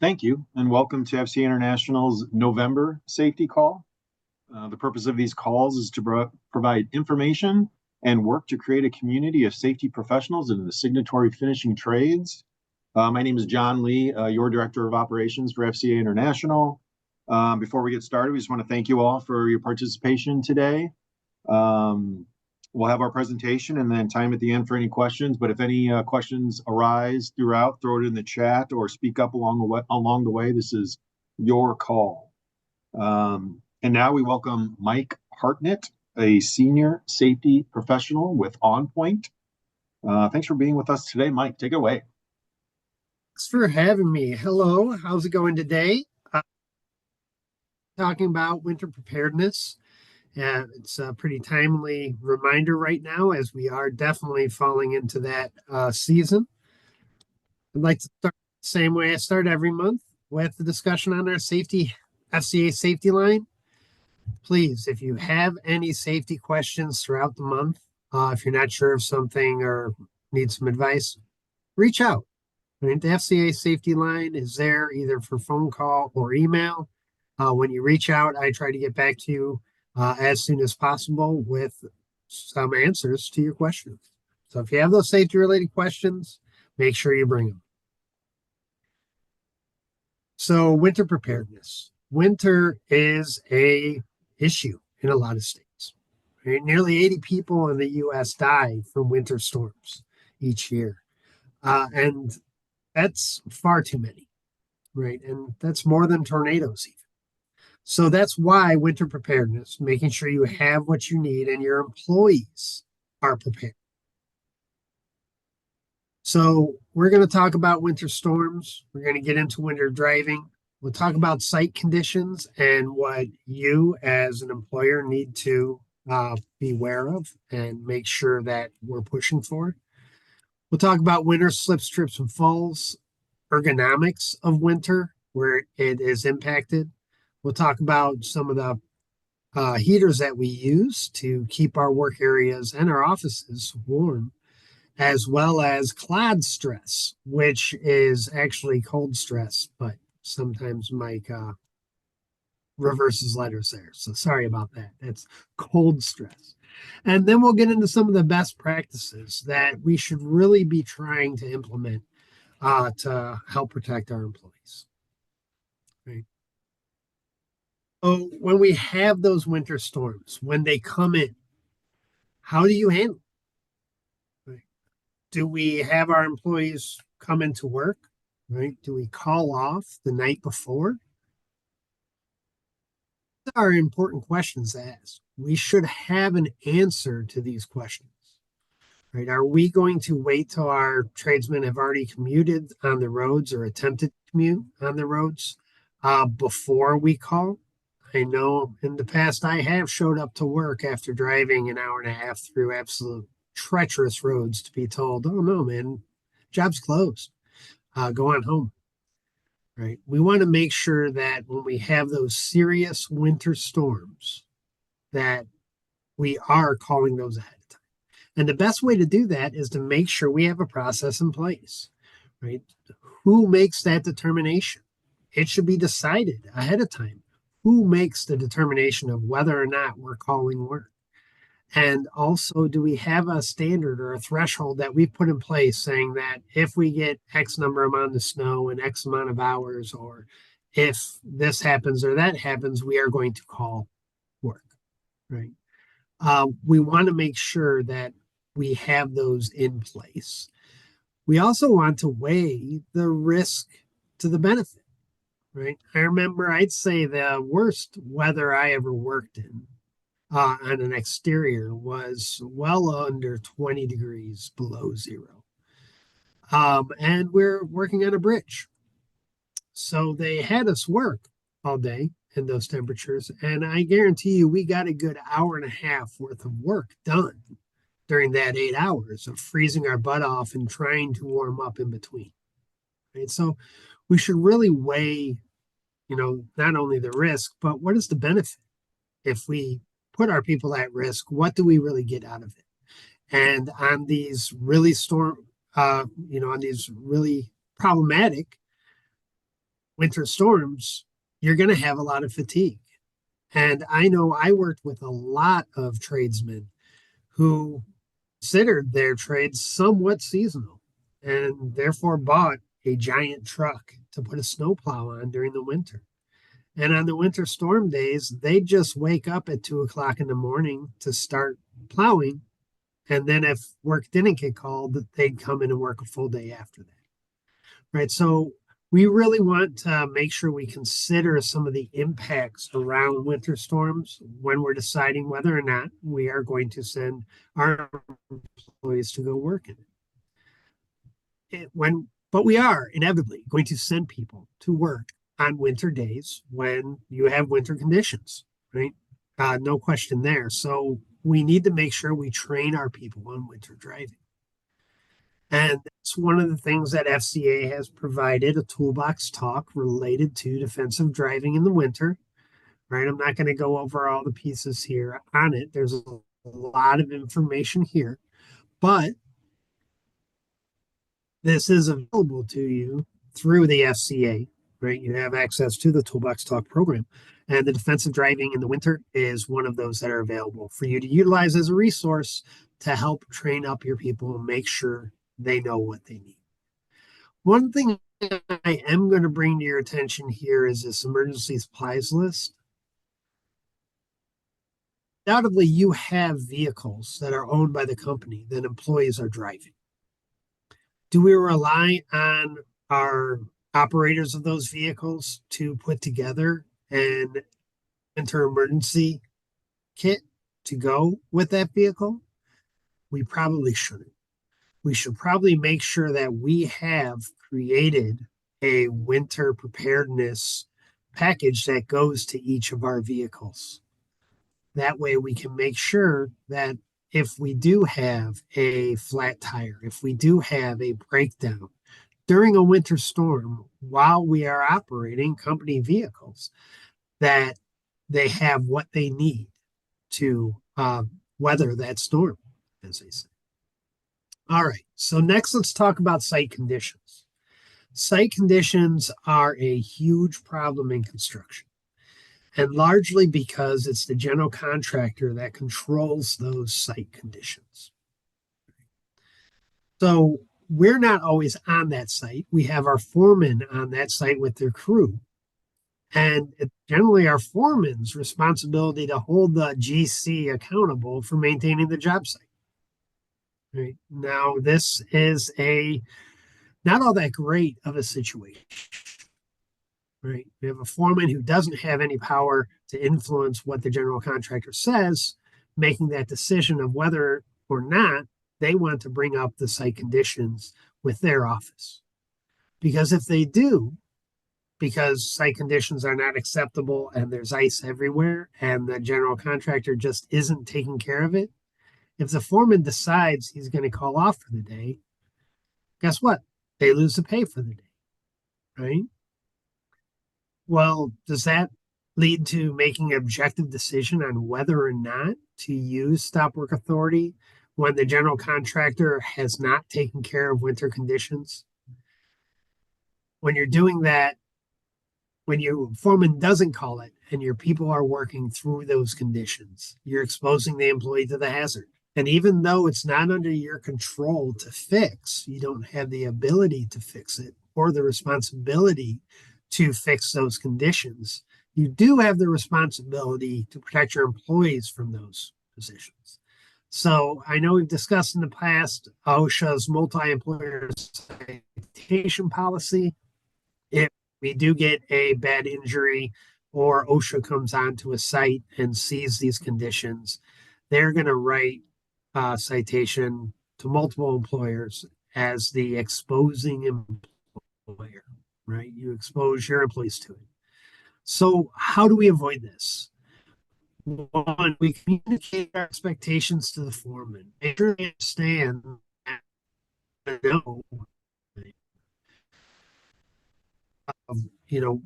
Thank you, and welcome to FCA International's November safety call. The purpose of these calls is to provide information and work to create a community of safety professionals in the signatory finishing trades. My name is John Lee, your Director of Operations for FCA International. Before we get started, we just want to thank you all for your participation today. We'll have our presentation and then time at the end for any questions. But if any questions arise throughout, throw it in the chat or speak up along the way. This is your call. And now we welcome Mike Hartnett, a senior safety professional with OnPoint. Thanks for being with us today, Mike. Take it away. Thanks for having me. Hello, how's it going today? Talking about winter preparedness. It's a pretty timely reminder right now as we are definitely falling into that season. I'd like to start the same way I start every month with the discussion on our FCA safety line. Please, if you have any safety questions throughout the month, if you're not sure of something or need some advice, reach out. Right? The FCA safety line is there either for phone call or email. When you reach out, I try to get back to you as soon as possible with some answers to your questions. So if you have those safety related questions, make sure you bring them. So winter preparedness. Winter is a issue in a lot of states. Right? Nearly 80 people in the U.S. die from winter storms each year. And that's far too many, right? And that's more than tornadoes even. So that's why winter preparedness, making sure you have what you need and your employees are prepared. So we're going to talk about winter storms. We're going to get into winter driving. We'll talk about site conditions and what you as an employer need to be aware of and make sure that we're pushing for. We'll talk about winter slips, trips, and falls, ergonomics of winter, where it is impacted. We'll talk about some of the heaters that we use to keep our work areas and our offices warm, as well as cloud stress, which is actually cold stress, but sometimes Mike reverses letters there. So sorry about that. It's cold stress. And then we'll get into some of the best practices that we should really be trying to implement to help protect our employees. Right. So when we have those winter storms, when they come in, how do you handle it? Right? Do we have our employees come into work? Right? Do we call off the night before? These are important questions to ask. We should have an answer to these questions. Right? Are we going to wait till our tradesmen have already commuted on the roads or attempted to commute on the roads before we call? I know in the past I have showed up to work after driving an hour and a half through absolute treacherous roads to be told, oh no, man, job's closed. Go on home. Right. We want to make sure that when we have those serious winter storms, that we are calling those ahead of time. And the best way to do that is to make sure we have a process in place. Right. Who makes that determination? It should be decided ahead of time. Who makes the determination of whether or not we're calling work? And also, do we have a standard or a threshold that we put in place saying that if we get X number amount of snow and X amount of hours, or if this happens or that happens, we are going to call work, right? We want to make sure that we have those in place. We also want to weigh the risk to the benefit. Right. I remember I'd say the worst weather I ever worked in on an exterior was well under 20 degrees below zero. And we're working on a bridge. So they had us work all day in those temperatures. And I guarantee you, we got a good hour and a half worth of work done during that 8 hours of freezing our butt off and trying to warm up in between. Right. So we should really weigh, not only the risk, but what is the benefit? If we put our people at risk, what do we really get out of it? And on these really on these really problematic winter storms, you're going to have a lot of fatigue. And I know I worked with a lot of tradesmen who considered their trades somewhat seasonal and therefore bought a giant truck to put a snowplow on during the winter. And on the winter storm days, they'd just wake up at 2 o'clock in the morning to start plowing. And then if work didn't get called, they'd come in and work a full day after that. Right. So we really want to make sure we consider some of the impacts around winter storms when we're deciding whether or not we are going to send our employees to go work in it. But we are inevitably going to send people to work on winter days when you have winter conditions, right? No question there. So we need to make sure we train our people on winter driving. And that's one of the things that FCA has provided a toolbox talk related to defensive driving in the winter, right? I'm not going to go over all the pieces here on it. There's a lot of information here, but this is available to you through the FCA, right? You have access to the Toolbox Talk program. And the defensive driving in the winter is one of those that are available for you to utilize as a resource to help train up your people and make sure they know what they need. One thing I am going to bring to your attention here is this emergency supplies list. Undoubtedly, you have vehicles that are owned by the company that employees are driving. Do we rely on our operators of those vehicles to put together an winter emergency kit to go with that vehicle? We probably shouldn't. We should probably make sure that we have created a winter preparedness package that goes to each of our vehicles. That way we can make sure that if we do have a flat tire, if we do have a breakdown during a winter storm while we are operating company vehicles, that they have what they need to weather that storm, as they say. All right, so next let's talk about site conditions. Site conditions are a huge problem in construction, and largely because it's the general contractor that controls those site conditions. So we're not always on that site. We have our foreman on that site with their crew. And it's generally our foreman's responsibility to hold the GC accountable for maintaining the job site. Right. Now, this is a not all that great of a situation. Right. We have a foreman who doesn't have any power to influence what the general contractor says, making that decision of whether or not they want to bring up the site conditions with their office. Because if they do, because site conditions are not acceptable and there's ice everywhere and the general contractor just isn't taking care of it, if the foreman decides he's going to call off for the day, guess what? They lose the pay for the day, right? Well, does that lead to making an objective decision on whether or not to use stop work authority when the general contractor has not taken care of winter conditions? When you're doing that, when your foreman doesn't call it and your people are working through those conditions, you're exposing the employee to the hazard. And even though it's not under your control to fix, you don't have the ability to fix it or the responsibility to fix those conditions. You do have the responsibility to protect your employees from those positions. So I know we've discussed in the past OSHA's multi-employer citation policy. If we do get a bad injury or OSHA comes onto a site and sees these conditions, they're going to write citation to multiple employers as the exposing employer, right? You expose your employees to it. So how do we avoid this? One, we communicate our expectations to the foreman. Make sure they understand and know,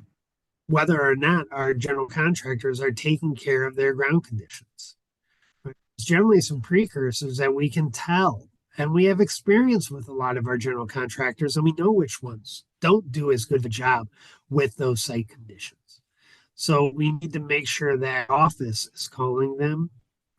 whether or not our general contractors are taking care of their ground conditions. There's generally some precursors that we can tell and we have experience with a lot of our general contractors, and we know which ones don't do as good of a job with those site conditions. So we need to make sure that office is calling them,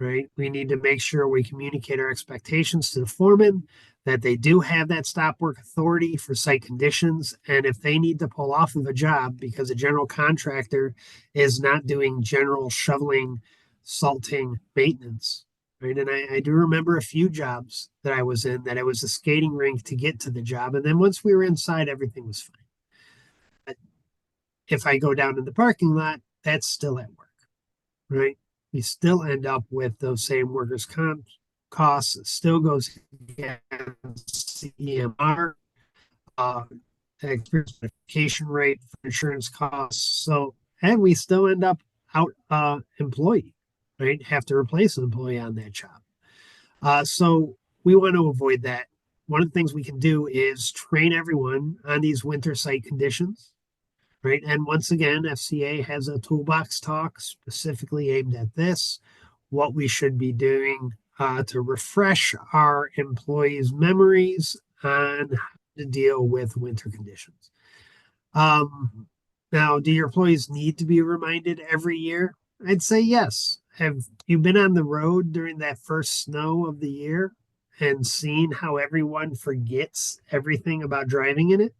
right? We need to make sure we communicate our expectations to the foreman that they do have that stop work authority for site conditions. And if they need to pull off of a job because a general contractor is not doing general shoveling, salting maintenance, right? And I do remember a few jobs that I was in that it was a skating rink to get to the job. And then once we were inside, everything was fine. But if I go down in the parking lot, that's still at work, right? You still end up with those same workers' comp costs. It still goes against the EMR, uh, experience verification rate for insurance costs. So, and we still end up out employee, right? Have to replace an employee on that job. So we want to avoid that. One of the things we can do is train everyone on these winter site conditions, right? And once again, FCA has a toolbox talk specifically aimed at this, what we should be doing to refresh our employees' memories on how to deal with winter conditions. Now, do your employees need to be reminded every year? I'd say yes. Have you been on the road during that first snow of the year and seen how everyone forgets everything about driving in it?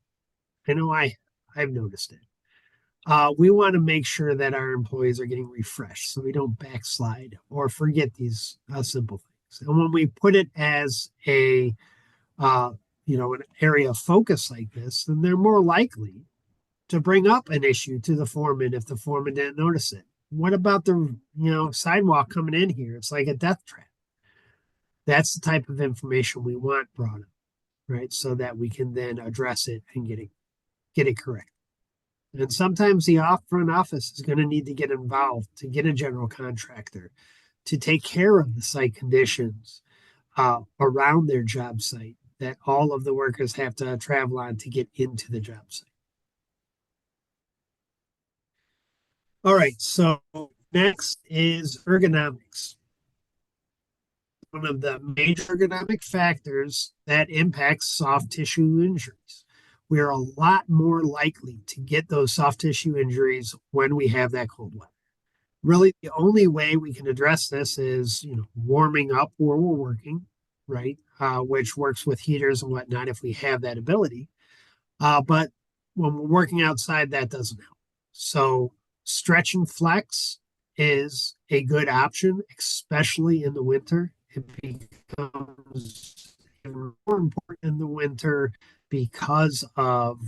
I know I've noticed it. We want to make sure that our employees are getting refreshed so we don't backslide or forget these simple things. And when we put it as a an area of focus like this, then they're more likely to bring up an issue to the foreman if the foreman didn't notice it. What about the sidewalk coming in here? It's like a death trap. That's the type of information we want brought up, right? So that we can then address it and get it correct. And sometimes the front office is going to need to get involved to get a general contractor to take care of the site conditions around their job site that all of the workers have to travel on to get into the job site. All right, so next is ergonomics. One of the major ergonomic factors that impacts soft tissue injuries. We are a lot more likely to get those soft tissue injuries when we have that cold weather. Really, the only way we can address this is, warming up where we're working, right? Which works with heaters and whatnot if we have that ability. But when we're working outside, that doesn't help. So stretch and flex is a good option, especially in the winter. It becomes even more important in the winter because of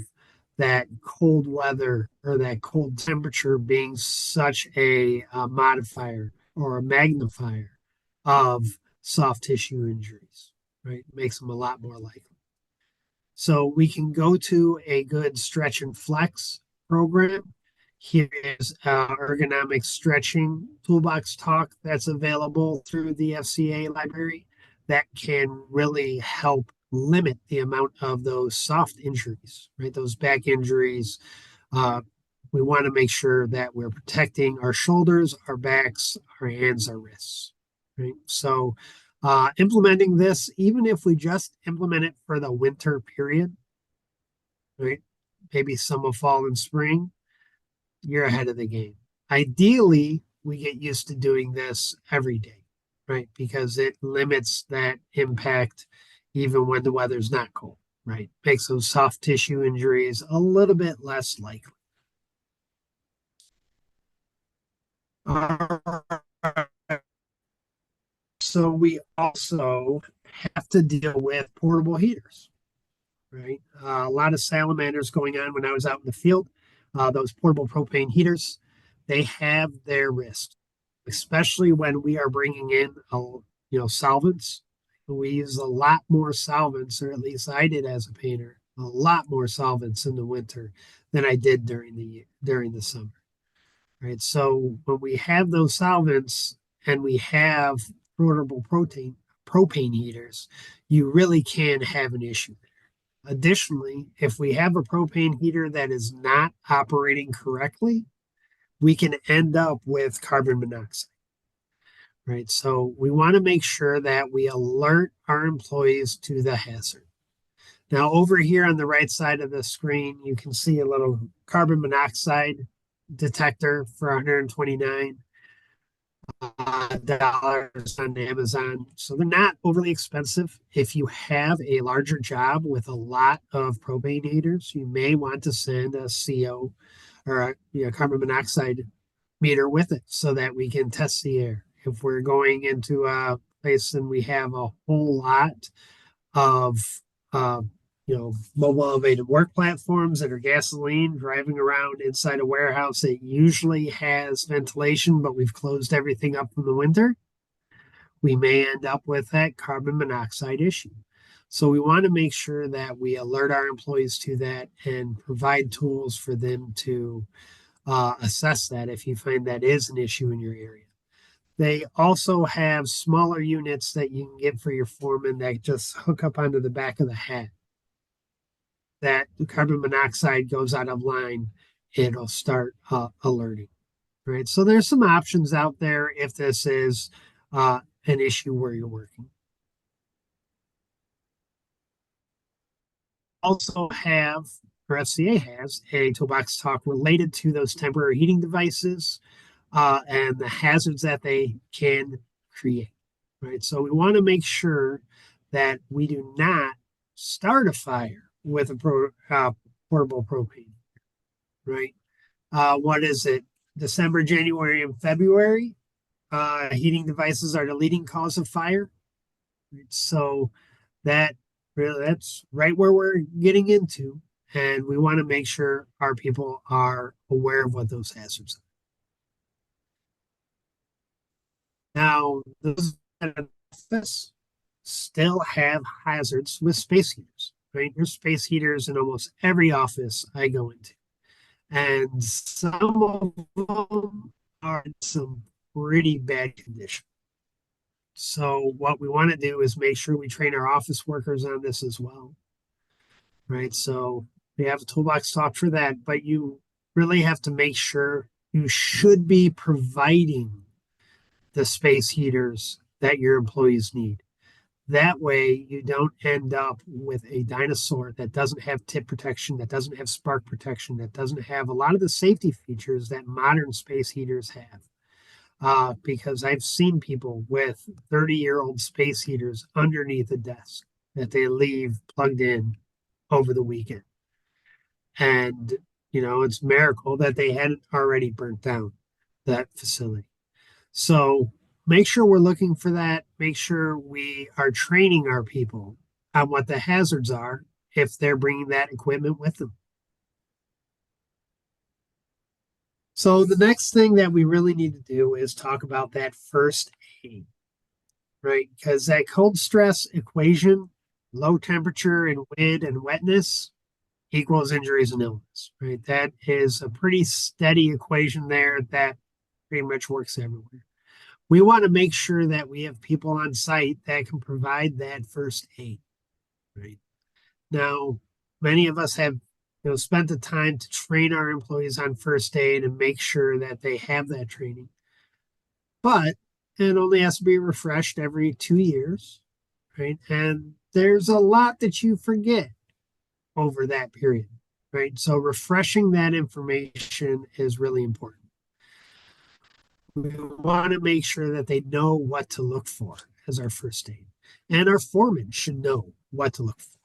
that cold weather or that cold temperature being such a modifier or a magnifier of soft tissue injuries, right? Makes them a lot more likely. So we can go to a good stretch and flex program. Here is ergonomic stretching toolbox talk that's available through the FCA library that can really help limit the amount of those soft injuries, right? Those back injuries. We want to make sure that we're protecting our shoulders, our backs, our hands, our wrists, right? So implementing this, even if we just implement it for the winter period, right? Maybe summer, fall, and spring, you're ahead of the game. Ideally, we get used to doing this every day, right? Because it limits that impact even when the weather's not cold, right? Makes those soft tissue injuries a little bit less likely. So we also have to deal with portable heaters, right? A lot of salamanders going on when I was out in the field. Those portable propane heaters, they have their risk, especially when we are bringing in, solvents. We use a lot more solvents, or at least I did as a painter, a lot more solvents in the winter than I did during the summer. Right. So when we have those solvents and we have portable propane heaters, you really can have an issue there. Additionally, if we have a propane heater that is not operating correctly, we can end up with carbon monoxide. right? So we want to make sure that we alert our employees to the hazard. Now, over here on the right side of the screen, you can see a little carbon monoxide detector for 129 dollars on Amazon. So they're not overly expensive. If you have a larger job with a lot of propane heaters, you may want to send a CO or a carbon monoxide meter with it so that we can test the air. If we're going into a place and we have a whole lot of uh, mobile elevated work platforms that are gasoline driving around inside a warehouse that usually has ventilation, but we've closed everything up in the winter, we may end up with that carbon monoxide issue. So we want to make sure that we alert our employees to that and provide tools for them to assess that if you find that is an issue in your area. They also have smaller units that you can get for your foreman that just hook up onto the back of the hat. That the carbon monoxide goes out of line, it'll start alerting. Right. So there's some options out there if this is an issue where you're working. Also have, or FCA has, a toolbox talk related to those temporary heating devices and the hazards that they can create. Right. So we want to make sure that we do not start a fire with a portable propane. Right. What is it? December, January, and February. Heating devices are the leading cause of fire. Right? So that's right where we're getting into. And we want to make sure our people are aware of what those hazards are. Now, those in office still have hazards with space heaters, right? There's space heaters in almost every office I go into. And some of them are in some pretty bad condition. So what we want to do is make sure we train our office workers on this as well, right? So we have a toolbox talk for that, but you really have to make sure you should be providing the space heaters that your employees need. That way you don't end up with a dinosaur that doesn't have tip protection, that doesn't have spark protection, that doesn't have a lot of the safety features that modern space heaters have. Because I've seen people with 30-year-old space heaters underneath a desk that they leave plugged in over the weekend. And, it's a miracle that they hadn't already burnt down that facility. So make sure we're looking for that. Make sure we are training our people on what the hazards are if they're bringing that equipment with them. So the next thing that we really need to do is talk about that first aid, right? Because that cold stress equation, low temperature and wind and wetness equals injuries and illness, right? That is a pretty steady equation there that pretty much works everywhere. We want to make sure that we have people on site that can provide that first aid, right? Now, many of us have spent the time to train our employees on first aid and make sure that they have that training. But it only has to be refreshed every 2 years, right? And there's a lot that you forget over that period, right? So refreshing that information is really important. We want to make sure that they know what to look for as our first aid. And our foreman should know what to look for.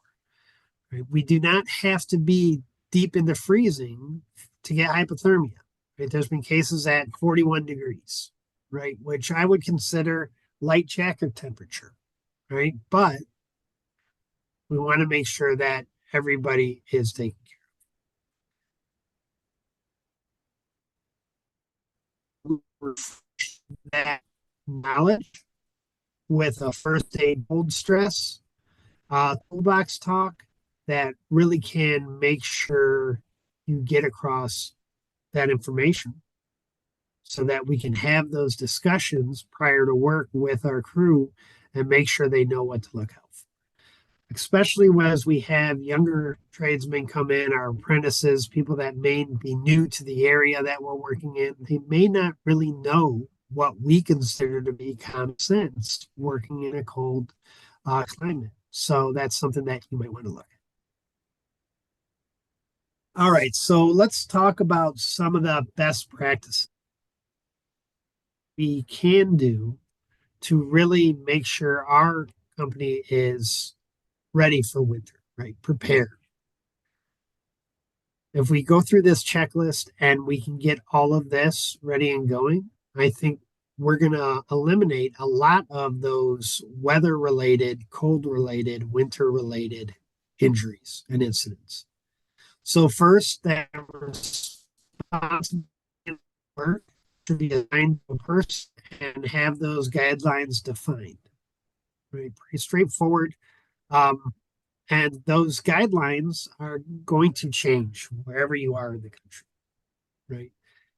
Right? We do not have to be deep in the freezing to get hypothermia. Right? There's been cases at 41 degrees, right? Which I would consider light jacket temperature, right? But we want to make sure that everybody is taken care of. That knowledge with a first aid cold stress toolbox talk that really can make sure you get across that information so that we can have those discussions prior to work with our crew and make sure they know what to look out for. Especially as we have younger tradesmen come in, our apprentices, people that may be new to the area that we're working in, they may not really know what we consider to be common sense working in a cold climate. So that's something that you might want to look at. All right, so let's talk about some of the best practices we can do to really make sure our company is ready for winter, right? Prepared. If we go through this checklist and we can get all of this ready and going, I think we're going to eliminate a lot of those weather related, cold related, winter related injuries and incidents. So, first, that responsibility work should be assigned to a person and have those guidelines defined. Right? Pretty straightforward. Um, and those guidelines are going to change wherever you are in the country, right?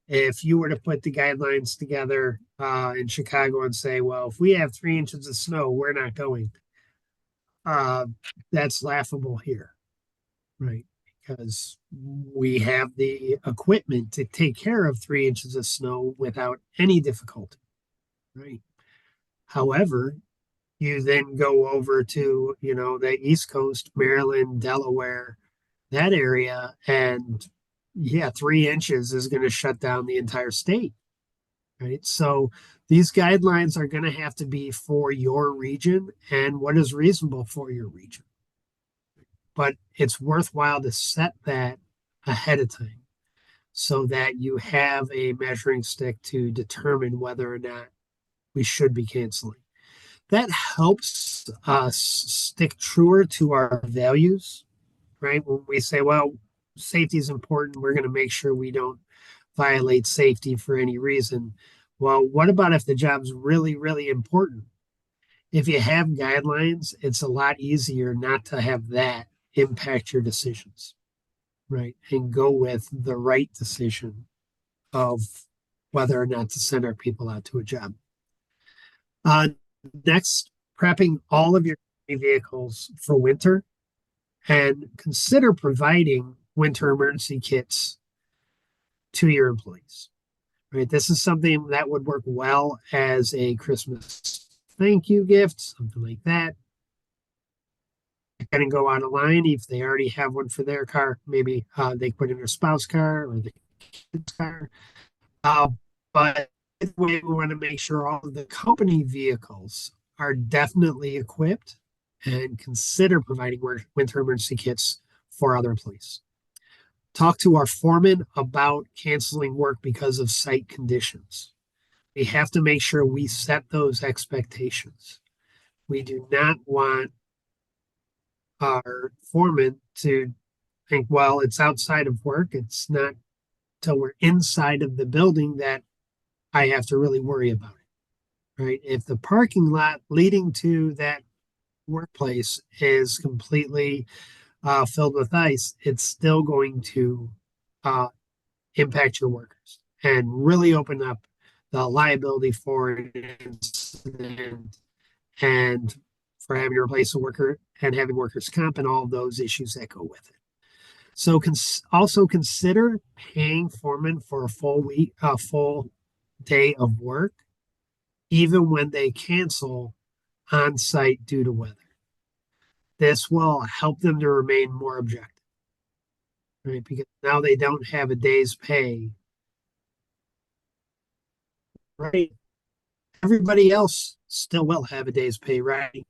If you were to put the guidelines together in Chicago and say, well, if we have 3 inches of snow, we're not going, uh, that's laughable here, right? Because we have the equipment to take care of 3 inches of snow without any difficulty, right? However, you then go over to, the East Coast, Maryland, Delaware, that area, and yeah, 3 inches is going to shut down the entire state, right? So these guidelines are going to have to be for your region and what is reasonable for your region. But it's worthwhile to set that ahead of time so that you have a measuring stick to determine whether or not we should be canceling. That helps us stick truer to our values, right? When we say, well, safety is important, we're going to make sure we don't violate safety for any reason. Well, what about if the job's really, really important? If you have guidelines, it's a lot easier not to have that impact your decisions, right? And go with the right decision of whether or not to send our people out to a job. Uh, Next, prepping all of your vehicles for winter and consider providing winter emergency kits to your employees. Right? This is something that would work well as a Christmas thank you gift, something like that. Going to go on a line if they already have one for their car. Maybe they put in their spouse car or the kid's car. But we want to make sure all of the company vehicles are definitely equipped and consider providing winter emergency kits for other employees. Talk to our foreman about canceling work because of site conditions. We have to make sure we set those expectations. We do not want our foreman to think, well, it's outside of work. It's not till we're inside of the building that I have to really worry about it, right? If the parking lot leading to that workplace is completely filled with ice, it's still going to uh, impact your workers and really open up the liability for an incident and for having to replace a worker and having workers' comp and all of those issues that go with it. So also consider paying foremen for a full day of work, even when they cancel on site due to weather. This will help them to remain more objective, right? Because now they don't have a day's pay, right? Everybody else still will have a day's pay, right?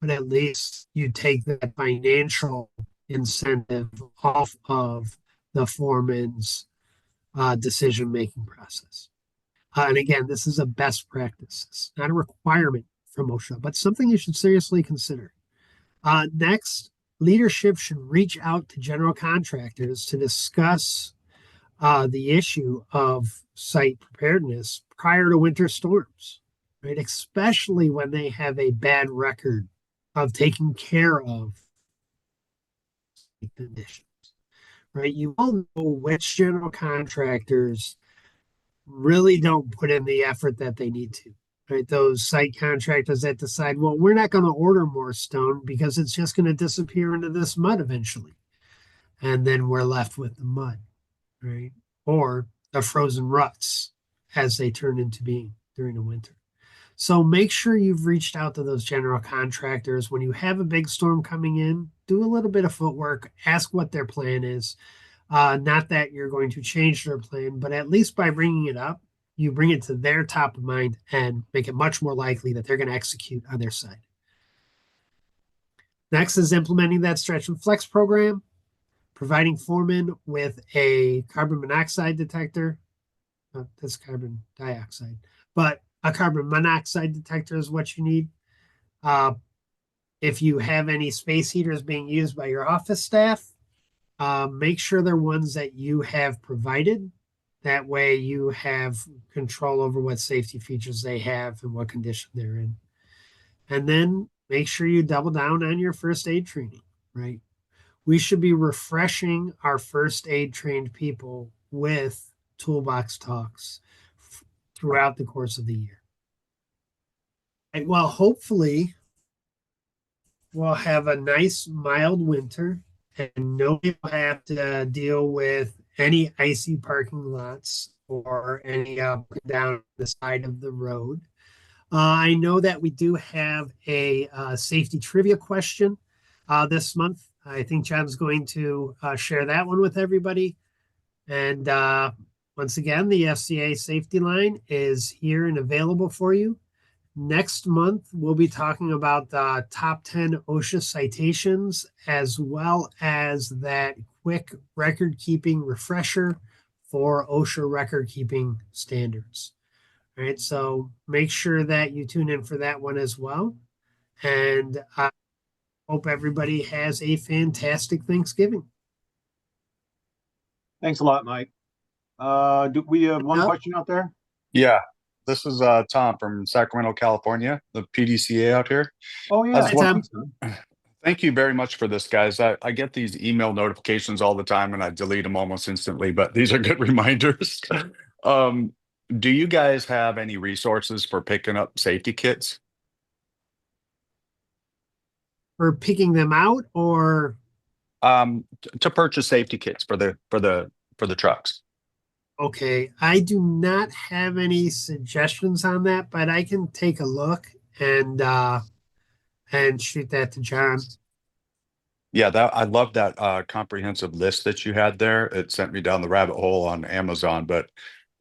But at least you take that financial incentive off of the foreman's decision making process. And again, this is a best practice. It's not a requirement from OSHA, but something you should seriously consider. Next, leadership should reach out to general contractors to discuss the issue of site preparedness prior to winter storms, right? Especially when they have a bad record of taking care of conditions, right? You all know which general contractors really don't put in the effort that they need to. Right, those site contractors that decide, well, we're not going to order more stone because it's just going to disappear into this mud eventually. And then we're left with the mud, right? Or the frozen ruts as they turn into being. during the winter. So make sure you've reached out to those general contractors. When you have a big storm coming in, do a little bit of footwork, ask what their plan is. Not that you're going to change their plan, but at least by bringing it up, you bring it to their top of mind and make it much more likely that they're going to execute on their side. Next is implementing that stretch and flex program, providing foremen with a carbon monoxide detector. That's carbon dioxide, but a carbon monoxide detector is what you need. If you have any space heaters being used by your office staff, make sure they're ones that you have provided. That way you have control over what safety features they have and what condition they're in. And then make sure you double down on your first aid training, right? We should be refreshing our first aid trained people with toolbox talks throughout the course of the year. And well, hopefully we'll have a nice mild winter and nobody will have to deal with any icy parking lots or any up and down the side of the road. I know that we do have a safety trivia question this month. I think John's going to share that one with everybody. And once again, the FCA safety line is here and available for you. Next month, we'll be talking about the top 10 OSHA citations, as well as that quick record keeping refresher for OSHA record keeping standards. All right, so make sure that you tune in for that one as well. And I hope everybody has a fantastic Thanksgiving. Thanks a lot, Mike. Do we have one question out there? Yeah, this is Tom from Sacramento, California, the PDCA out here. Oh, yeah. Hi, Tom. Thank you very much for this, guys. I get these email notifications all the time and I delete them almost instantly, but these are good reminders. Do you guys have any resources for picking up safety kits? For picking them out, or To purchase safety kits for the trucks. okay, I do not have any suggestions on that, but I can take a look and shoot that to John. Yeah, I love that comprehensive list that you had there. It sent me down the rabbit hole on Amazon, but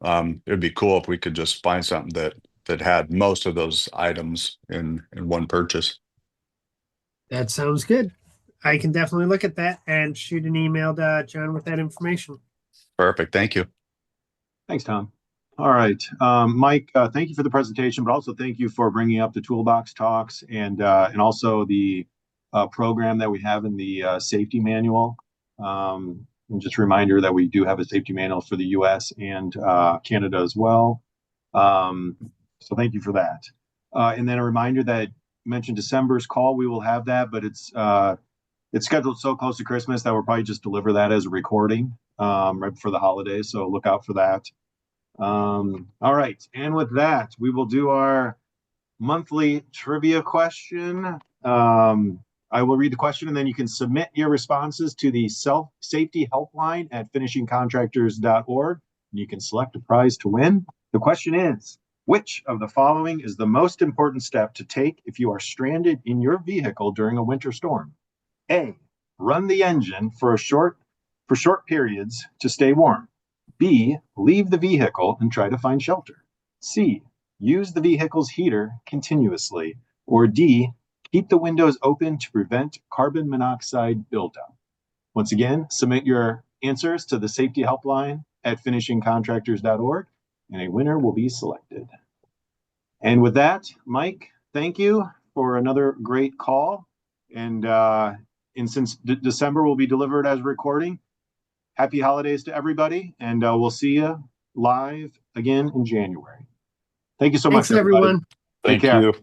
it'd be cool if we could just find something that had most of those items in one purchase. That sounds good. I can definitely look at that and shoot an email to John with that information. Perfect. Thank you. Thanks, Tom. All right, Mike, thank you for the presentation, but also thank you for bringing up the toolbox talks and also the program that we have in the safety manual. And just a reminder that we do have a safety manual for the US and Canada as well. So thank you for that. And then a reminder that you mentioned December's call, we will have that, but it's scheduled so close to Christmas that we'll probably just deliver that as a recording right before the holidays. So look out for that. All right. And with that, we will do our monthly trivia question. I will read the question and then you can submit your responses to the safety helpline at finishingcontractors.org. You can select a prize to win. The question is, which of the following is the most important step to take if you are stranded in your vehicle during a winter storm? A, run the engine for short periods to stay warm. B, leave the vehicle and try to find shelter. C, use the vehicle's heater continuously. Or D, keep the windows open to prevent carbon monoxide buildup. Once again, submit your answers to the safety helpline at finishingcontractors.org and a winner will be selected. And with that, Mike, thank you for another great call. And since December will be delivered as a recording, happy holidays to everybody. And we'll see you live again in January. Thank you so much, everyone. Thank you.